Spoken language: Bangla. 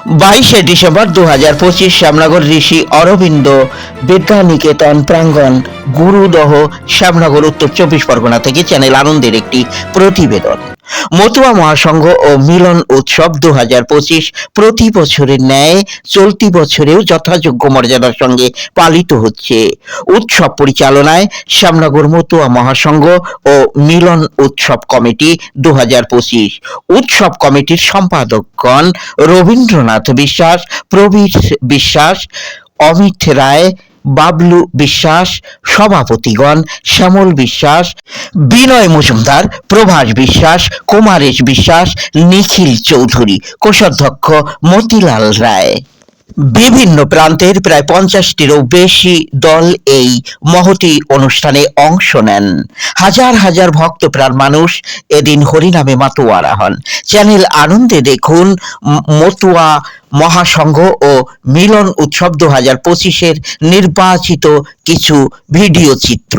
22শে ডিসেম্বর 2025 শ্যামনগর ঋষি অরবিন্দ বিদ্যানিকেতন প্রাঙ্গণ, গুরুদহ, শ্যামনগর, উত্তর 24 পরগনা থেকে চ্যানেল আনন্দের একটি প্রতিবেদন। মতুয়া মহাসংঘ ও মিলন উৎসব 2025 প্রতি বছরের ন্যায় চলতি বছরেও যথাযোগ্য মর্যাদার সঙ্গে পালিত হচ্ছে। উৎসব পরিচালনায় শ্যামনগর মতুয়া মহাসংঘ ও মিলন উৎসব কমিটি 2025। উৎসব কমিটির সম্পাদকগণ রবীন্দ্রনাথ বিশ্বাস, প্রবীর বিশ্বাস, অমিত রায়, বাবলু বিশ্বাস, সভাপতিগণ শ্যামল বিশ্বাস, বিনয় মজুমদার, প্রভাস বিশ্বাস, কুমারেশ বিশ্বাস, নিখিল চৌধুরী, কোষাধ্যক্ষ মতিলাল রায়। বিভিন্ন প্রান্তের প্রায় 50টিরও বেশি দল এই মহতী অনুষ্ঠানে অংশ নেন। হাজার হাজার ভক্তপ্রাণ মানুষ এদিন হরিনামে মাতোয়ারা হন। চ্যানেল আনন্দে দেখুন মতুয়া মহাসংঘ ও মিলন উৎসব 2025-এর নির্বাচিত কিছু ভিডিও চিত্র।